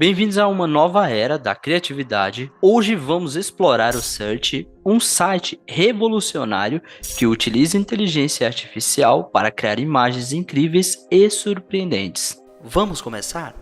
Bem-vindos a uma nova era da criatividade. Hoje vamos explorar o Search, um site revolucionário que utiliza inteligência artificial para criar imagens incríveis e surpreendentes. Vamos começar?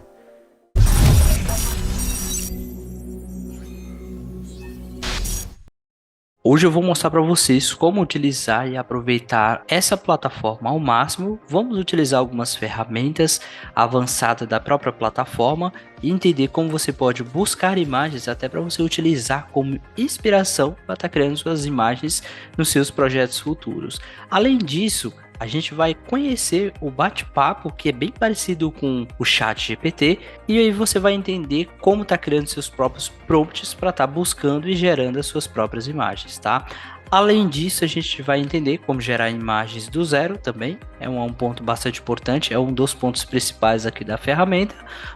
Hoje eu vou mostrar para vocês como utilizar e aproveitar essa plataforma ao máximo. Vamos utilizar algumas ferramentas avançadas da própria plataforma e entender como você pode buscar imagens até para você utilizar como inspiração para estar criando suas imagens nos seus projetos futuros. Além disso, a gente vai conhecer o bate-papo, que é bem parecido com o chat GPT, e aí você vai entender como tá criando seus próprios prompts para estar buscando e gerando as suas próprias imagens, tá? Além disso, a gente vai entender como gerar imagens do zero também, é um ponto bastante importante, é um dos pontos principais aqui da ferramenta.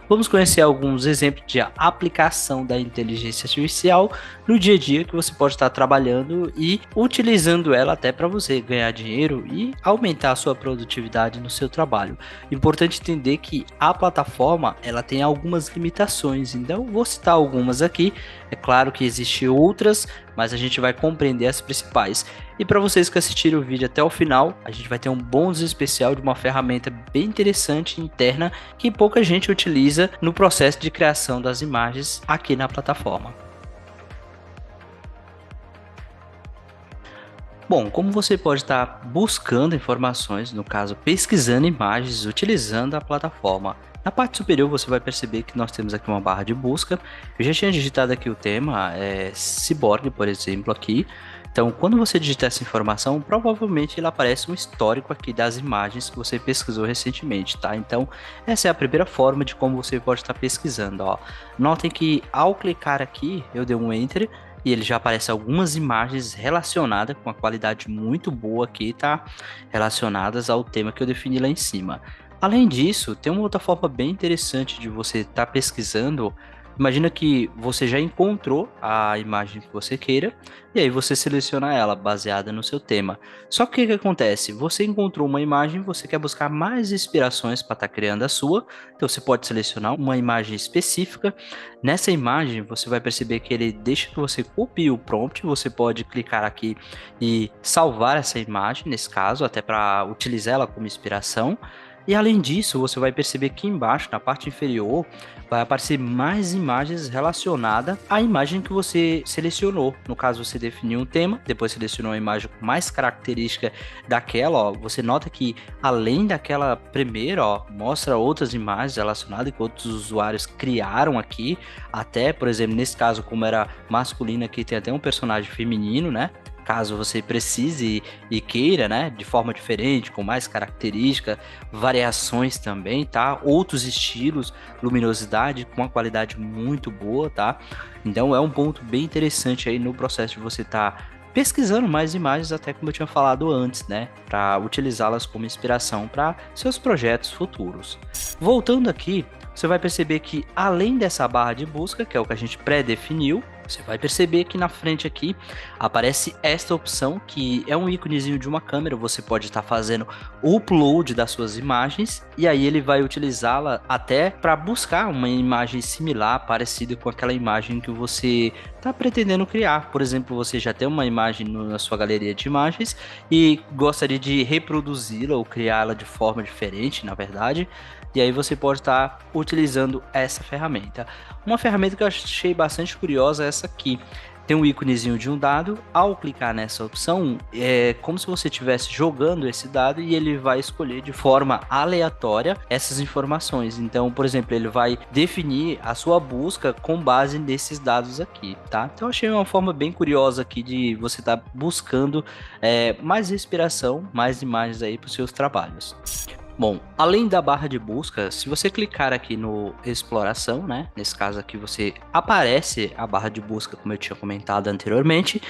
Vamos conhecer alguns exemplos de aplicação da inteligência artificial no dia a dia que você pode estar trabalhando e utilizando ela até para você ganhar dinheiro e aumentar a sua produtividade no seu trabalho. Importante entender que a plataforma ela tem algumas limitações, então vou citar algumas aqui. É claro que existem outras, mas a gente vai compreender as principais. E para vocês que assistiram o vídeo até o final, a gente vai ter um bônus especial de uma ferramenta bem interessante interna que pouca gente utiliza no processo de criação das imagens aqui na plataforma. Bom, como você pode estar buscando informações, no caso pesquisando imagens, utilizando a plataforma. Na parte superior você vai perceber que nós temos aqui uma barra de busca. Eu já tinha digitado aqui o tema, Cyborg, por exemplo, aqui. Então, quando você digitar essa informação, provavelmente ele aparece um histórico aqui das imagens que você pesquisou recentemente, tá? Então, essa é a primeira forma de como você pode estar pesquisando, ó. Notem que ao clicar aqui, eu dei um Enter, e ele já aparece algumas imagens relacionadas com uma qualidade muito boa aqui, tá? Relacionadas ao tema que eu defini lá em cima. Além disso, tem uma outra forma bem interessante de você estar pesquisando. Imagina que você já encontrou a imagem que você queira e aí você seleciona ela baseada no seu tema. Só que o que acontece? Você encontrou uma imagem, você quer buscar mais inspirações para estar criando a sua, então você pode selecionar uma imagem específica. Nessa imagem você vai perceber que ele deixa que você copie o prompt, você pode clicar aqui e salvar essa imagem, nesse caso, até para utilizar ela como inspiração. E além disso, você vai perceber que embaixo, na parte inferior, vai aparecer mais imagens relacionadas à imagem que você selecionou. No caso, você definiu um tema, depois selecionou uma imagem com mais característica daquela, ó. Você nota que além daquela primeira, ó, mostra outras imagens relacionadas que outros usuários criaram aqui. Até, por exemplo, nesse caso, como era masculino aqui, tem até um personagem feminino, né? Caso você precise e queira, né, de forma diferente, com mais característica, variações também, tá? Outros estilos, luminosidade com uma qualidade muito boa, tá? Então é um ponto bem interessante aí no processo de você estar pesquisando mais imagens, até como eu tinha falado antes, né, para utilizá-las como inspiração para seus projetos futuros. Voltando aqui, você vai perceber que além dessa barra de busca, que é o que a gente pré-definiu, você vai perceber que na frente aqui aparece esta opção, que é um íconezinho de uma câmera. Você pode estar fazendo o upload das suas imagens e aí ele vai utilizá-la até para buscar uma imagem similar, parecida com aquela imagem que você está pretendendo criar. Por exemplo, você já tem uma imagem na sua galeria de imagens e gostaria de reproduzi-la ou criá-la de forma diferente, na verdade. E aí você pode estar utilizando essa ferramenta. Uma ferramenta que eu achei bastante curiosa é essa aqui. Tem um íconezinho de um dado. Ao clicar nessa opção, é como se você estivesse jogando esse dado e ele vai escolher de forma aleatória essas informações. Então, por exemplo, ele vai definir a sua busca com base nesses dados aqui, tá? Então, eu achei uma forma bem curiosa aqui de você estar buscando mais inspiração, mais imagens aí para os seus trabalhos. Bom, além da barra de busca, se você clicar aqui no exploração, né? Nesse caso aqui você aparece a barra de busca, como eu tinha comentado anteriormente.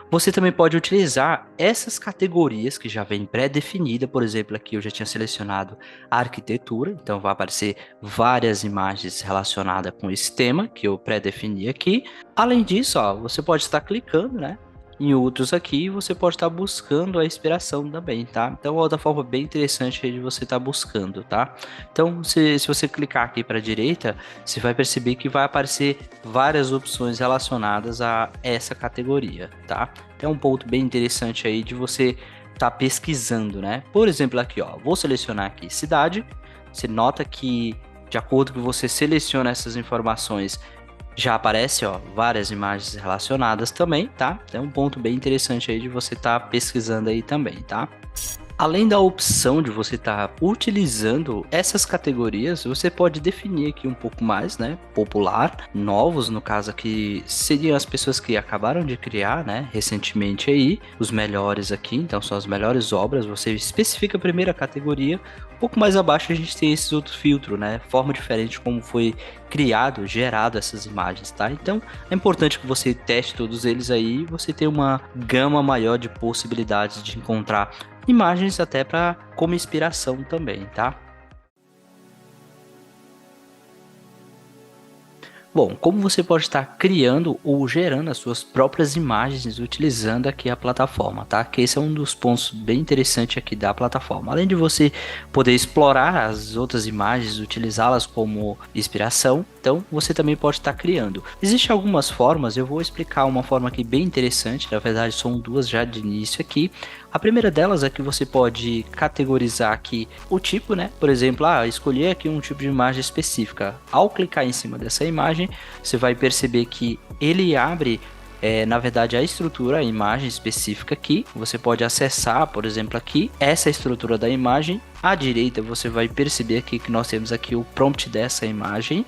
Você também pode utilizar essas categorias que já vem pré-definida. Por exemplo, aqui eu já tinha selecionado a arquitetura, então vai aparecer várias imagens relacionadas com esse tema que eu pré-defini aqui. Além disso, ó, você pode estar clicando, né? em outros aqui, você pode estar buscando a inspiração também, tá? Então, é outra forma bem interessante aí de você estar buscando, tá? Então, se você clicar aqui para a direita, você vai perceber que vai aparecer várias opções relacionadas a essa categoria, tá? É um ponto bem interessante aí de você estar pesquisando, né? Por exemplo, aqui, ó, vou selecionar aqui cidade. Você nota que, de acordo com que você seleciona essas informações, já aparece, ó, várias imagens relacionadas também, tá? É um ponto bem interessante aí de você estar pesquisando aí também, tá? Além da opção de você estar utilizando essas categorias, você pode definir aqui um pouco mais, né? Popular, novos, no caso aqui, seriam as pessoas que acabaram de criar, né? Recentemente aí, os melhores aqui, então são as melhores obras, você especifica a primeira categoria, um pouco mais abaixo a gente tem esses outros filtros, né? Forma diferente como foi criado, gerado essas imagens, tá? Então, é importante que você teste todos eles aí, você ter uma gama maior de possibilidades de encontrar imagens até para como inspiração também, tá? Bom, como você pode estar criando ou gerando as suas próprias imagens utilizando aqui a plataforma, tá? Que esse é um dos pontos bem interessantes aqui da plataforma. Além de você poder explorar as outras imagens, utilizá-las como inspiração, então você também pode estar criando. Existem algumas formas, eu vou explicar uma forma aqui bem interessante, na verdade são duas já de início aqui. A primeira delas é que você pode categorizar aqui o tipo, né? Por exemplo, escolher aqui um tipo de imagem específica. Ao clicar em cima dessa imagem, você vai perceber que ele abre, na verdade, a estrutura, a imagem específica aqui. Você pode acessar, por exemplo, aqui, essa estrutura da imagem. À direita, você vai perceber aqui que nós temos aqui o prompt dessa imagem.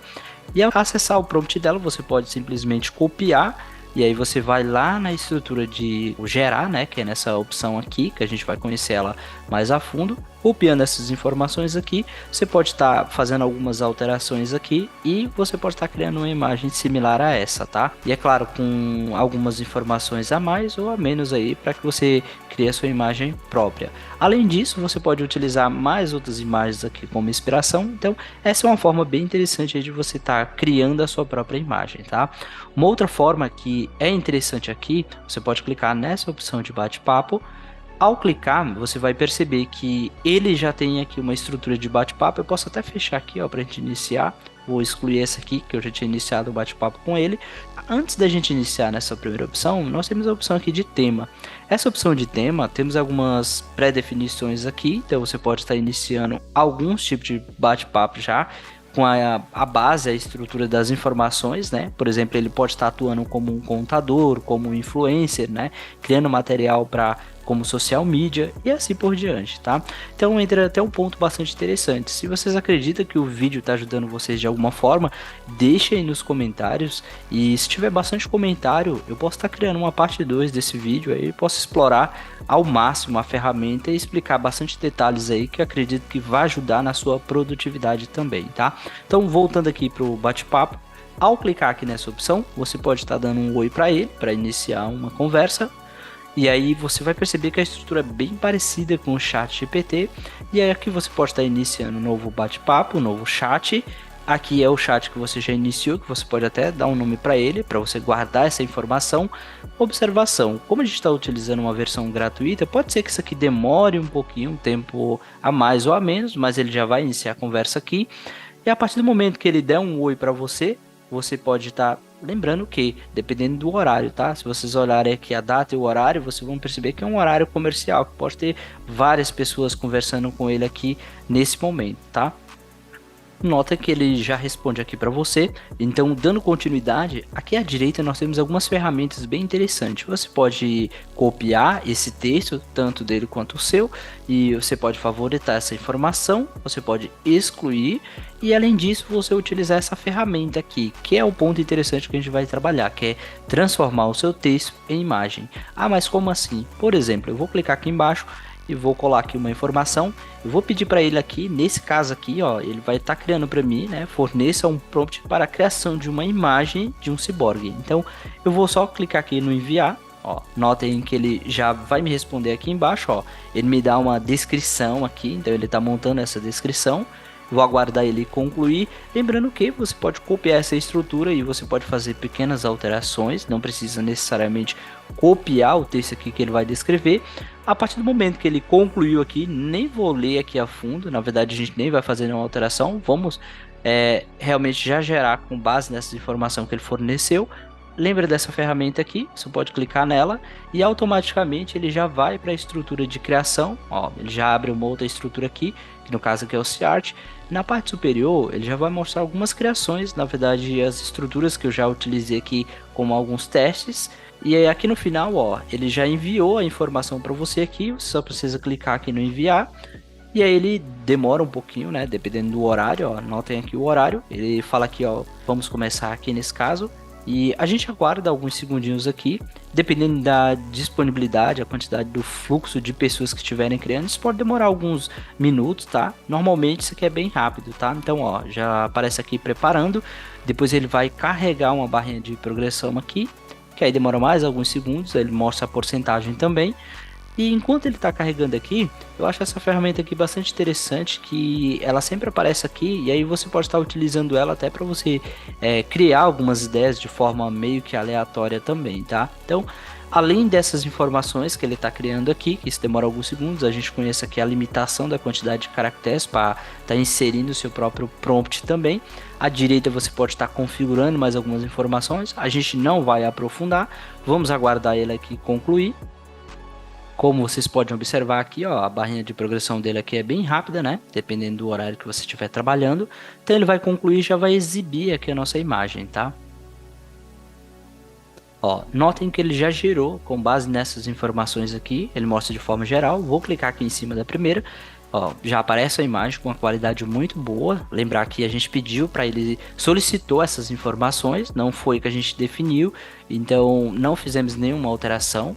E ao acessar o prompt dela, você pode simplesmente copiar. E aí você vai lá na estrutura de gerar, né, que é nessa opção aqui, que a gente vai conhecer ela mais a fundo. Copiando essas informações aqui, você pode estar fazendo algumas alterações aqui e você pode estar criando uma imagem similar a essa, tá? E é claro, com algumas informações a mais ou a menos aí para que você crie a sua imagem própria. Além disso, você pode utilizar mais outras imagens aqui como inspiração. Então, essa é uma forma bem interessante aí de você estar criando a sua própria imagem, tá? Uma outra forma que é interessante aqui, você pode clicar nessa opção de bate-papo. Ao clicar, você vai perceber que ele já tem aqui uma estrutura de bate-papo. Eu posso até fechar aqui, ó, para a gente iniciar. Vou excluir essa aqui, que eu já tinha iniciado o bate-papo com ele. Antes da gente iniciar nessa primeira opção, nós temos a opção aqui de tema. Essa opção de tema, temos algumas pré-definições aqui. Então, você pode estar iniciando alguns tipos de bate-papo já, com a base, a estrutura das informações, né? Por exemplo, ele pode estar atuando como um contador, como um influencer, né? Criando material para como social media e assim por diante, tá? Então entra até um ponto bastante interessante. Se vocês acreditam que o vídeo está ajudando vocês de alguma forma, deixem aí nos comentários, e se tiver bastante comentário, eu posso estar criando uma parte 2 desse vídeo aí, posso explorar ao máximo a ferramenta e explicar bastante detalhes aí que eu acredito que vai ajudar na sua produtividade também, tá? Então voltando aqui para o bate-papo, ao clicar aqui nessa opção, você pode estar dando um oi para ele, para iniciar uma conversa. E aí você vai perceber que a estrutura é bem parecida com o chat GPT. E aí aqui você pode estar iniciando um novo bate-papo, um novo chat. Aqui é o chat que você já iniciou, que você pode até dar um nome para ele, para você guardar essa informação. Observação, como a gente está utilizando uma versão gratuita, pode ser que isso aqui demore um pouquinho, um tempo a mais ou a menos, mas ele já vai iniciar a conversa aqui. E a partir do momento que ele der um oi para você, você pode estar lembrando que, dependendo do horário, tá? Se vocês olharem aqui a data e o horário, vocês vão perceber que é um horário comercial, que pode ter várias pessoas conversando com ele aqui nesse momento, tá? Nota que ele já responde aqui para você. Então, dando continuidade, aqui à direita nós temos algumas ferramentas bem interessantes. Você pode copiar esse texto, tanto dele quanto o seu, e você pode favoritar essa informação, você pode excluir, e além disso você utilizar essa ferramenta aqui, que é o ponto interessante que a gente vai trabalhar, que é transformar o seu texto em imagem. Mas como assim? Por exemplo, eu vou clicar aqui embaixo e vou colar aqui uma informação. Eu vou pedir para ele aqui, nesse caso aqui, ó, ele vai estar criando para mim, né? Forneça um prompt para a criação de uma imagem de um ciborgue. Então, eu vou só clicar aqui no enviar. Ó, notem que ele já vai me responder aqui embaixo, ó. Ele me dá uma descrição aqui, então ele está montando essa descrição. vou aguardar ele concluir. Lembrando que você pode copiar essa estrutura e você pode fazer pequenas alterações, não precisa necessariamente copiar o texto aqui que ele vai descrever. A partir do momento que ele concluiu aqui, nem vou ler aqui a fundo, na verdade a gente nem vai fazer nenhuma alteração, vamos realmente já gerar com base nessa informação que ele forneceu. Lembra dessa ferramenta aqui, você pode clicar nela e automaticamente ele já vai para a estrutura de criação. Ó, ele já abre uma outra estrutura aqui, que no caso aqui é o Ciart. Na parte superior ele já vai mostrar algumas criações, na verdade as estruturas que eu já utilizei aqui como alguns testes. E aí aqui no final, ó, ele já enviou a informação para você aqui, você só precisa clicar aqui no enviar. E aí ele demora um pouquinho, né, dependendo do horário, ó, anotem aqui o horário. Ele fala aqui, ó, vamos começar aqui nesse caso. E a gente aguarda alguns segundinhos aqui, dependendo da disponibilidade, a quantidade do fluxo de pessoas que estiverem criando, isso pode demorar alguns minutos, tá? Normalmente isso aqui é bem rápido, tá? Então, ó, já aparece aqui preparando, depois ele vai carregar uma barrinha de progressão aqui, que aí demora mais alguns segundos, ele mostra a porcentagem também. E enquanto ele está carregando aqui, eu acho essa ferramenta aqui bastante interessante, que ela sempre aparece aqui e aí você pode estar utilizando ela até para você criar algumas ideias de forma meio que aleatória também, tá? Então, além dessas informações que ele está criando aqui, que isso demora alguns segundos, a gente conhece aqui a limitação da quantidade de caracteres para estar inserindo o seu próprio prompt também. À direita você pode estar configurando mais algumas informações, a gente não vai aprofundar, vamos aguardar ele aqui concluir. Como vocês podem observar aqui, ó, a barrinha de progressão dele aqui é bem rápida, né? Dependendo do horário que você estiver trabalhando. Então ele vai concluir e já vai exibir aqui a nossa imagem, tá? Ó, notem que ele já gerou com base nessas informações aqui. Ele mostra de forma geral. Vou clicar aqui em cima da primeira. Ó, já aparece a imagem com uma qualidade muito boa. Lembrar que a gente pediu para ele, solicitou essas informações. Não foi que a gente definiu. Então não fizemos nenhuma alteração.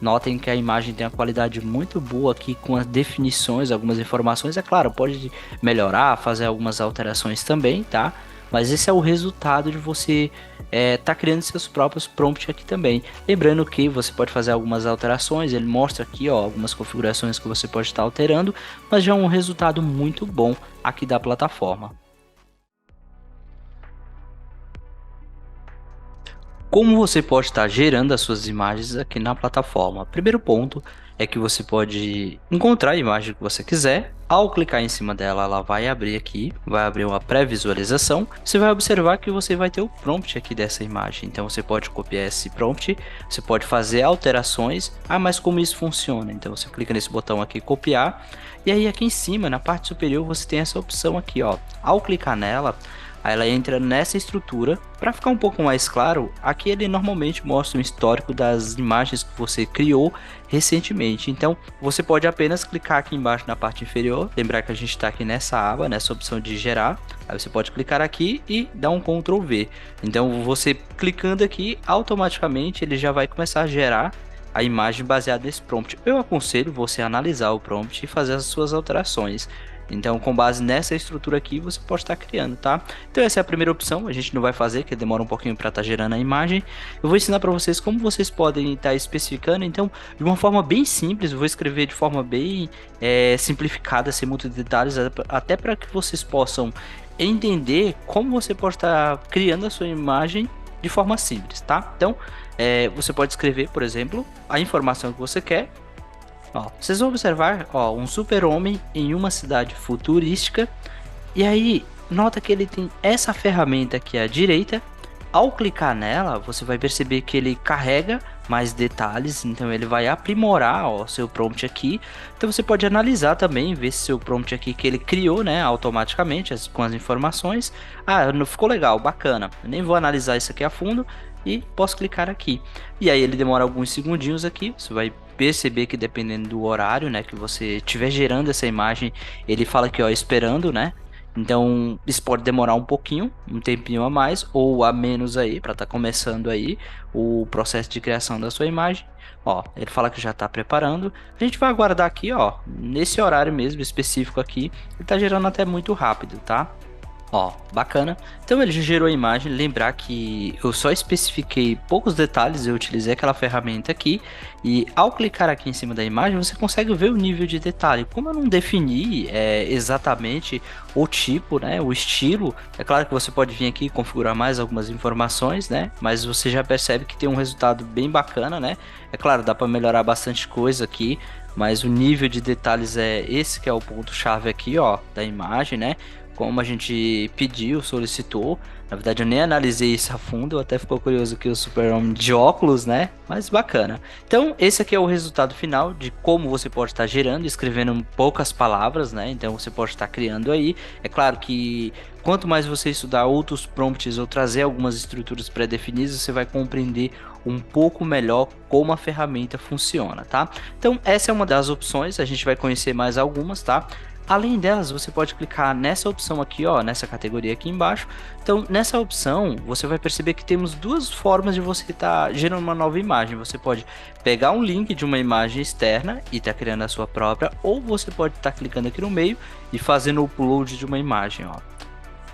Notem que a imagem tem uma qualidade muito boa aqui com as definições, algumas informações. É claro, pode melhorar, fazer algumas alterações também, tá? Mas esse é o resultado de você tá criando seus próprios prompts aqui também. Lembrando que você pode fazer algumas alterações, ele mostra aqui, ó, algumas configurações que você pode estar alterando, mas já é um resultado muito bom aqui da plataforma. Como você pode estar gerando as suas imagens aqui na plataforma? Primeiro ponto é que você pode encontrar a imagem que você quiser. Ao clicar em cima dela, ela vai abrir aqui, vai abrir uma pré-visualização. Você vai observar que você vai ter o prompt aqui dessa imagem. Então você pode copiar esse prompt, você pode fazer alterações. Ah, mas como isso funciona? Então você clica nesse botão aqui, copiar. E aí aqui em cima, na parte superior, você tem essa opção aqui, ó. Ao clicar nela, aí ela entra nessa estrutura. Para ficar um pouco mais claro, aqui ele normalmente mostra um histórico das imagens que você criou recentemente. Então você pode apenas clicar aqui embaixo na parte inferior, lembrar que a gente está aqui nessa aba, nessa opção de gerar. Aí você pode clicar aqui e dar um Ctrl V. Então você clicando aqui, automaticamente ele já vai começar a gerar a imagem baseada nesse prompt. Eu aconselho você analisar o prompt e fazer as suas alterações. Então, com base nessa estrutura aqui, você pode estar criando, tá? Então, essa é a primeira opção. A gente não vai fazer, que demora um pouquinho para estar gerando a imagem. Eu vou ensinar para vocês como vocês podem estar especificando. Então, de uma forma bem simples, eu vou escrever de forma bem simplificada, sem muitos detalhes, até para que vocês possam entender como você pode estar criando a sua imagem de forma simples, tá? Então, você pode escrever, por exemplo, a informação que você quer. Ó, vocês vão observar, ó, um super-homem em uma cidade futurística. E aí, nota que ele tem essa ferramenta aqui à direita. Ao clicar nela, você vai perceber que ele carrega mais detalhes. Então ele vai aprimorar, ó, seu prompt aqui. Então você pode analisar também, ver se seu prompt aqui que ele criou, né, automaticamente com as informações. Ah, não ficou legal, bacana. Eu nem vou analisar isso aqui a fundo e posso clicar aqui. E aí ele demora alguns segundinhos aqui. Você vai perceber que dependendo do horário, né, que você estiver gerando essa imagem, ele fala aqui, ó, esperando, né? Então isso pode demorar um pouquinho, um tempinho a mais ou a menos aí, para estar começando aí o processo de criação da sua imagem. Ó, ele fala que já está preparando. A gente vai aguardar aqui, ó, nesse horário mesmo específico aqui. Ele está gerando até muito rápido, tá? Ó, bacana. Então ele já gerou a imagem. Lembrar que eu só especifiquei poucos detalhes, eu utilizei aquela ferramenta aqui. E ao clicar aqui em cima da imagem, você consegue ver o nível de detalhe. Como eu não defini exatamente o tipo, né, o estilo, é claro que você pode vir aqui e configurar mais algumas informações, né? Mas você já percebe que tem um resultado bem bacana, né? É claro, dá para melhorar bastante coisa aqui. Mas o nível de detalhes é esse que é o ponto chave aqui, ó, da imagem, né? Como a gente pediu, solicitou. Na verdade, eu nem analisei isso a fundo, até ficou curioso que o Super-Homem de óculos, né? Mas bacana. Então, esse aqui é o resultado final de como você pode estar gerando, escrevendo poucas palavras, né? Então, você pode estar criando aí. É claro que quanto mais você estudar outros prompts ou trazer algumas estruturas pré-definidas, você vai compreender um pouco melhor como a ferramenta funciona, tá? Então, essa é uma das opções, a gente vai conhecer mais algumas, tá? Além delas, você pode clicar nessa opção aqui, ó, nessa categoria aqui embaixo. Então, nessa opção, você vai perceber que temos duas formas de você estar gerando uma nova imagem. Você pode pegar um link de uma imagem externa e estar criando a sua própria, ou você pode estar clicando aqui no meio e fazendo o upload de uma imagem, ó.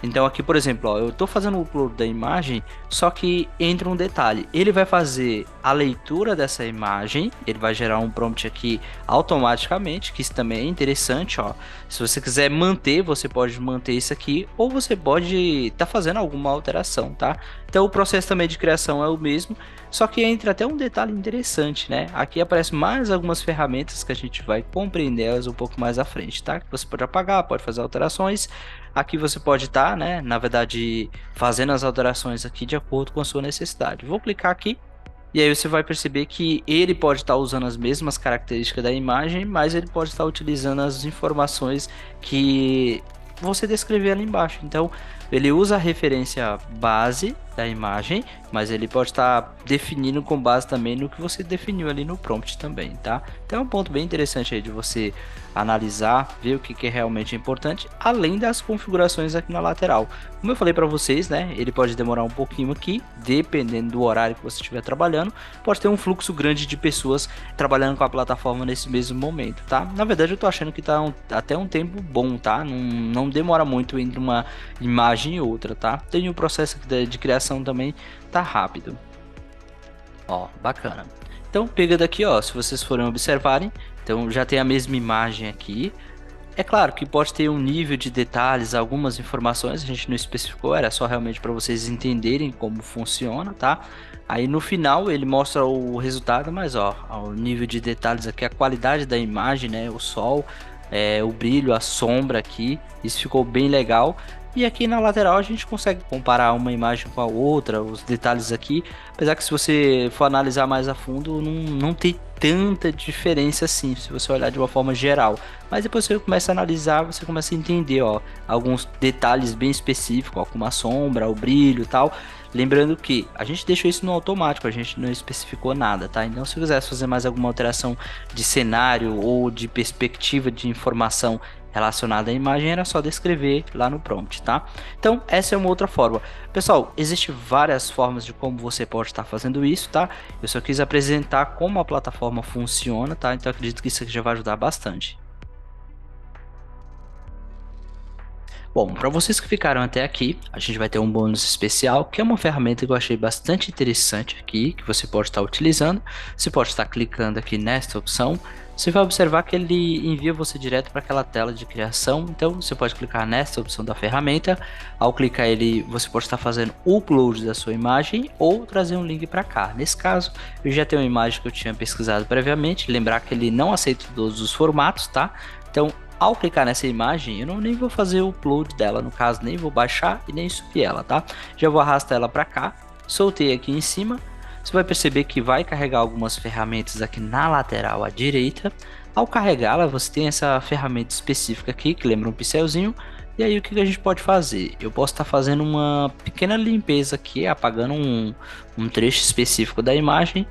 Então aqui, por exemplo, ó, eu estou fazendo o upload da imagem, só que entra um detalhe. Ele vai fazer a leitura dessa imagem, ele vai gerar um prompt aqui automaticamente, que isso também é interessante, ó. Se você quiser manter, você pode manter isso aqui, ou você pode estar fazendo alguma alteração, tá? Então o processo também de criação é o mesmo, só que entra até um detalhe interessante, né? Aqui aparece mais algumas ferramentas que a gente vai compreender elas um pouco mais à frente, tá? Que você pode apagar, pode fazer alterações. Aqui você pode estar, né, na verdade, fazendo as alterações aqui de acordo com a sua necessidade. Vou clicar aqui e aí você vai perceber que ele pode estar usando as mesmas características da imagem, mas ele pode estar utilizando as informações que você descrever ali embaixo. Então, ele usa a referência base da imagem, mas ele pode estar definindo com base também no que você definiu ali no prompt também, tá? Então é um ponto bem interessante aí de você analisar, ver o que é realmente importante, além das configurações aqui na lateral. Como eu falei para vocês, né, ele pode demorar um pouquinho aqui, dependendo do horário que você estiver trabalhando, pode ter um fluxo grande de pessoas trabalhando com a plataforma nesse mesmo momento, tá? Na verdade, eu tô achando que tá até um tempo bom, tá? Não demora muito entre uma imagem e outra, tá? Tem o processo de criação também, tá rápido. Ó, bacana. Então, pega daqui, ó, se vocês forem observarem, então já tem a mesma imagem aqui. É claro que pode ter um nível de detalhes, algumas informações, a gente não especificou, era só realmente para vocês entenderem como funciona, tá? Aí no final ele mostra o resultado, mas ó, o nível de detalhes aqui, a qualidade da imagem, né? O sol, o brilho, a sombra aqui, isso ficou bem legal. E aqui na lateral a gente consegue comparar uma imagem com a outra, os detalhes aqui, apesar que se você for analisar mais a fundo, não tem tanta diferença assim, se você olhar de uma forma geral. Mas depois você começa a analisar, você começa a entender, ó, alguns detalhes bem específicos, ó, como a sombra, o brilho e tal. Lembrando que a gente deixou isso no automático, a gente não especificou nada, tá? Então se você quisesse fazer mais alguma alteração de cenário ou de perspectiva de informação relacionada à imagem, era só descrever lá no prompt, tá? Então essa é uma outra forma. Pessoal, existem várias formas de como você pode estar fazendo isso, tá? Eu só quis apresentar como a plataforma funciona, tá? Então acredito que isso aqui já vai ajudar bastante. Bom, para vocês que ficaram até aqui, a gente vai ter um bônus especial, que é uma ferramenta que eu achei bastante interessante aqui, que você pode estar utilizando. Você pode estar clicando aqui nesta opção. Você vai observar que ele envia você direto para aquela tela de criação. Então você pode clicar nesta opção da ferramenta. Ao clicar ele, você pode estar fazendo o upload da sua imagem ou trazer um link para cá. Nesse caso, eu já tenho uma imagem que eu tinha pesquisado previamente. Lembrar que ele não aceita todos os formatos, tá? Então, ao clicar nessa imagem, eu nem vou fazer o upload dela, no caso, nem vou baixar e nem subir ela, tá? Já vou arrastar ela para cá, soltei aqui em cima. Você vai perceber que vai carregar algumas ferramentas aqui na lateral à direita. Ao carregá-la, você tem essa ferramenta específica aqui, que lembra um pincelzinho. E aí o que a gente pode fazer? Eu posso estar fazendo uma pequena limpeza aqui, apagando um trecho específico da imagem.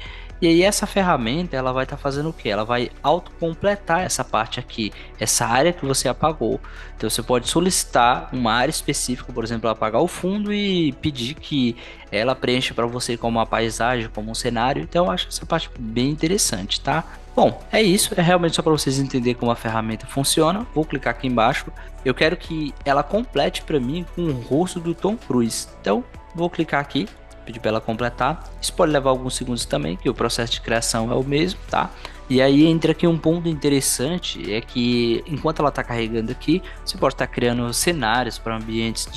E aí essa ferramenta ela vai estar fazendo o que? Ela vai autocompletar essa parte aqui, essa área que você apagou. Então você pode solicitar uma área específica, por exemplo, apagar o fundo e pedir que ela preencha para você como uma paisagem, como um cenário. Então eu acho essa parte bem interessante, tá? Bom, é isso, é realmente só para vocês entenderem como a ferramenta funciona. Vou clicar aqui embaixo. Eu quero que ela complete para mim com o rosto do Tom Cruise. Então, vou clicar aqui, pedir para ela completar. Isso pode levar alguns segundos também, que o processo de criação é o mesmo, tá? E aí entra aqui um ponto interessante, é que enquanto ela está carregando aqui, você pode estar criando cenários para ambientes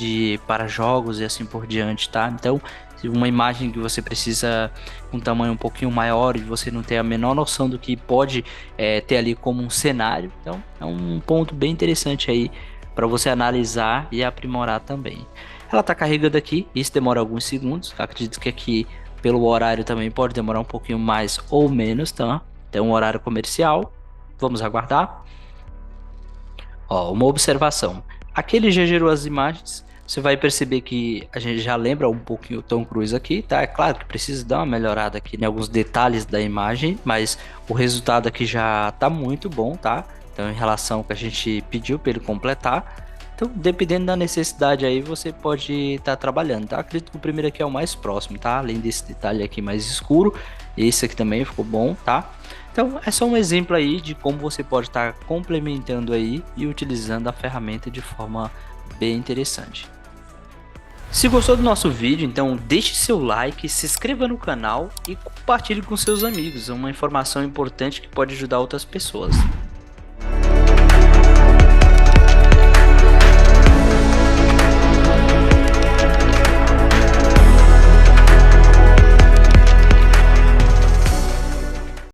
para jogos e assim por diante, tá? Então, uma imagem que você precisa um tamanho um pouquinho maior e você não tem a menor noção do que pode ter ali como um cenário, então é um ponto bem interessante aí para você analisar e aprimorar também. Ela está carregando aqui, isso demora alguns segundos, acredito que aqui pelo horário também pode demorar um pouquinho mais ou menos, tá? Então, horário comercial, vamos aguardar. Ó, uma observação, aqui ele já gerou as imagens, você vai perceber que a gente já lembra um pouquinho o Tom Cruise aqui, tá? É claro que precisa dar uma melhorada aqui em alguns detalhes da imagem, mas o resultado aqui já tá muito bom, tá? Então, em relação ao que a gente pediu para ele completar. Então, dependendo da necessidade aí, você pode estar trabalhando, tá? Acredito que o primeiro aqui é o mais próximo, tá? Além desse detalhe aqui mais escuro, esse aqui também ficou bom, tá? Então, é só um exemplo aí de como você pode estar complementando aí e utilizando a ferramenta de forma bem interessante. Se gostou do nosso vídeo, então deixe seu like, se inscreva no canal e compartilhe com seus amigos. É uma informação importante que pode ajudar outras pessoas.